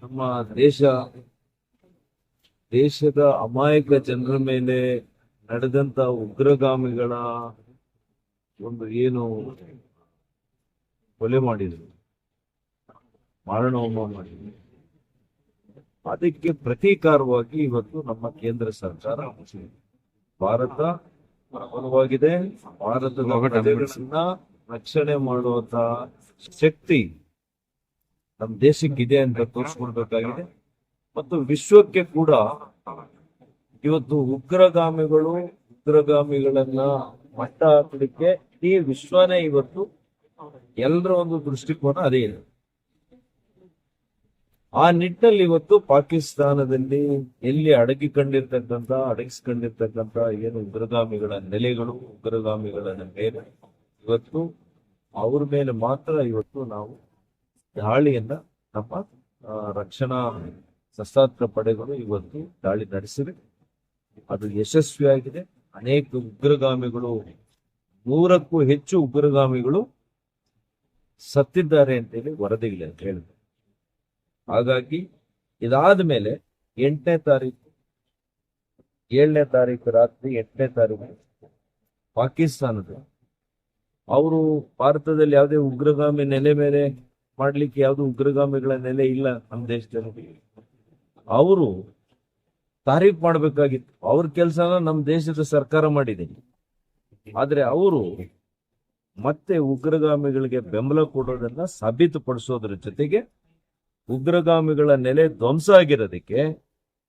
ನಮ್ಮ ದೇಶದ ಅಮಾಯಕ ಜನರ ಮೇಲೆ ನಡೆದಂತ ಉಗ್ರಗಾಮಿಗಳ ಒಂದು ಏನು ಕೊಲೆ ಮಾಡಿದ್ರು, ಮಾರಣ ಹೋಮ ಮಾಡಿದ್ರು, ಅದಕ್ಕೆ ಪ್ರತೀಕಾರವಾಗಿ ಇವತ್ತು ನಮ್ಮ ಕೇಂದ್ರ ಸರ್ಕಾರ ಭಾರತ ಪ್ರಬಲವಾಗಿದೆ. ಭಾರತದ ಪ್ರಜೆಗಳನ್ನ ರಕ್ಷಣೆ ಮಾಡುವಂತ ಶಕ್ತಿ ನಮ್ಮ ದೇಶಕ್ಕಿದೆ ಅಂತ ತೋರಿಸ್ಕೊಡ್ಬೇಕಾಗಿದೆ. ಮತ್ತು ವಿಶ್ವಕ್ಕೆ ಕೂಡ ಇವತ್ತು ಉಗ್ರಗಾಮಿಗಳನ್ನ ಮಟ್ಟ ಹಾಕಲಿಕ್ಕೆ ಈ ವಿಶ್ವನೇ ಇವತ್ತು ಎಲ್ಲರ ಒಂದು ದೃಷ್ಟಿಕೋನ ಅದೇ ಇದೆ. ಆ ನಿಟ್ಟಿನಲ್ಲಿ ಇವತ್ತು ಪಾಕಿಸ್ತಾನದಲ್ಲಿ ಎಲ್ಲಿ ಅಡಗಿಸ್ಕೊಂಡಿರ್ತಕ್ಕಂಥ ಏನು ಉಗ್ರಗಾಮಿಗಳ ನೆಲೆಗಳು, ಉಗ್ರಗಾಮಿಗಳ ಮೇಲೆ ಇವತ್ತು ಅವ್ರ ಮೇಲೆ ಮಾತ್ರ ಇವತ್ತು ನಾವು ದಾಳಿಯನ್ನ ನಮ್ಮ ರಕ್ಷಣಾ ಸಶಸ್ತ್ರ ಪಡೆಗಳು ಇವತ್ತು ದಾಳಿ ನಡೆಸಿವೆ. ಅದು ಯಶಸ್ವಿಯಾಗಿದೆ. ಅನೇಕ ಉಗ್ರಗಾಮಿಗಳು, 100ಕ್ಕೂ ಹೆಚ್ಚು ಉಗ್ರಗಾಮಿಗಳು ಸತ್ತಿದ್ದಾರೆ ಅಂತೇಳಿ ವರದಿಗಳು ಅಂತ ಹೇಳಿದ್ರು. ಹಾಗಾಗಿ ಇದಾದ ಮೇಲೆ 8ನೇ ತಾರೀಕು 7ನೇ ತಾರೀಕು ರಾತ್ರಿ 8ನೇ ತಾರೀಕು ಪಾಕಿಸ್ತಾನದ ಅವರು ಭಾರತದಲ್ಲಿ ಯಾವುದೇ ಉಗ್ರಗಾಮಿ ನೆಲೆ ಮೇಲೆ ಮಾಡ್ಲಿಕ್ಕೆ ಯಾವ್ದು ಉಗ್ರಗಾಮಿಗಳ ನೆಲೆ ಇಲ್ಲ ನಮ್ಮ ದೇಶದಲ್ಲಿ. ಅವರು ತಾರೀಫ್ ಮಾಡ್ಬೇಕಾಗಿತ್ತು. ಅವ್ರ ಕೆಲಸನ ನಮ್ಮ ದೇಶದ ಸರ್ಕಾರ ಮಾಡಿದೆ. ಆದ್ರೆ ಅವರು ಮತ್ತೆ ಉಗ್ರಗಾಮಿಗಳಿಗೆ ಬೆಂಬಲ ಕೊಡೋದನ್ನ ಸಾಬೀತುಪಡಿಸೋದ್ರ ಜೊತೆಗೆ ಉಗ್ರಗಾಮಿಗಳ ನೆಲೆ ಧ್ವಂಸ ಆಗಿರೋದಕ್ಕೆ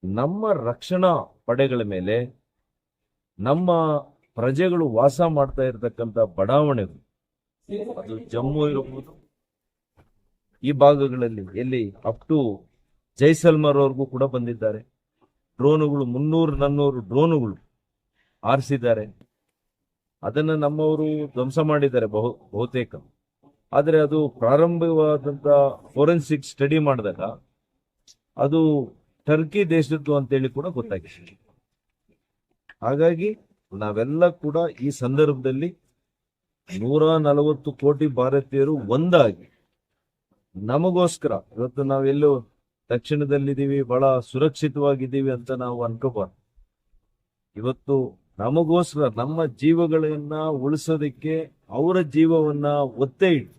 ನಮ್ಮ ರಕ್ಷಣಾ ಪಡೆಗಳ ಮೇಲೆ, ನಮ್ಮ ಪ್ರಜೆಗಳು ವಾಸ ಮಾಡ್ತಾ ಇರತಕ್ಕಂಥ ಬಡಾವಣೆಗಳು, ಅದು ಜಮ್ಮು ಇರಬಹುದು, ಈ ಭಾಗಗಳಲ್ಲಿ ಎಲ್ಲಿ ಅಪ್ ಟು ಜೈಸಲ್ಮರ್ ಅವ್ರಿಗೂ ಕೂಡ ಬಂದಿದ್ದಾರೆ. ಡ್ರೋನುಗಳು 300-400 ಡ್ರೋನುಗಳು ಆರಿಸಿದ್ದಾರೆ. ಅದನ್ನ ನಮ್ಮವರು ಧ್ವಂಸ ಮಾಡಿದ್ದಾರೆ ಬಹುತೇಕ. ಆದರೆ ಅದು ಪ್ರಾರಂಭವಾದಂತ ಫೋರೆನ್ಸಿಕ್ ಸ್ಟಡಿ ಮಾಡಿದಾಗ ಅದು ಟರ್ಕಿ ದೇಶದ್ದು ಅಂತೇಳಿ ಕೂಡ ಗೊತ್ತಾಗಿದೆ. ಹಾಗಾಗಿ ನಾವೆಲ್ಲ ಕೂಡ ಈ ಸಂದರ್ಭದಲ್ಲಿ 140 ಕೋಟಿ ಭಾರತೀಯರು ಒಂದಾಗಿ ನಮಗೋಸ್ಕರ, ಇವತ್ತು ನಾವೆಲ್ಲೋ ದಕ್ಷಿಣದಲ್ಲಿದ್ದೀವಿ, ಬಹಳ ಸುರಕ್ಷಿತವಾಗಿದ್ದೀವಿ ಅಂತ ನಾವು ಅನ್ಕೋಬಾರ್ದು. ಇವತ್ತು ನಮಗೋಸ್ಕರ ನಮ್ಮ ಜೀವಗಳನ್ನ ಉಳಿಸೋದಕ್ಕೆ ಅವರ ಜೀವವನ್ನ ಒತ್ತೆ ಇಟ್ಟು,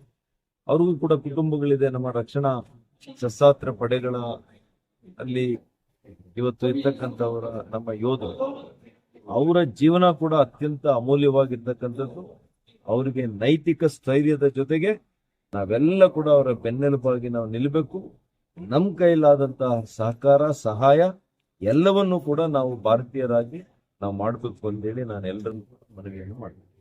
ಅವ್ರಿಗೂ ಕೂಡ ಕುಟುಂಬಗಳಿದೆ. ನಮ್ಮ ರಕ್ಷಣಾ ಸಶಸ್ತ್ರ ಪಡೆಗಳ ಅಲ್ಲಿ ಇವತ್ತು ಇರ್ತಕ್ಕಂಥವರ ನಮ್ಮ ಯೋಧರು, ಅವರ ಜೀವನ ಕೂಡ ಅತ್ಯಂತ ಅಮೂಲ್ಯವಾಗಿರ್ತಕ್ಕಂಥದ್ದು. ಅವರಿಗೆ ನೈತಿಕ ಸ್ಥೈರ್ಯದ ಜೊತೆಗೆ ನಾವೆಲ್ಲ ಕೂಡ ಅವರ ಬೆನ್ನೆಲುಬಾಗಿ ನಾವು ನಿಲ್ಲಬೇಕು. ನಮ್ಮ ಕೈಲಾದಂತಹ ಸಹಕಾರ, ಸಹಾಯ ಎಲ್ಲವನ್ನೂ ಕೂಡ ನಾವು ಭಾರತೀಯರಾಗಿ ನಾವು ಮಾಡಬೇಕು ಅಂತೇಳಿ ನಾನು ಎಲ್ಲರನ್ನು ಮನವಿಯನ್ನು ಮಾಡ್ತೀನಿ.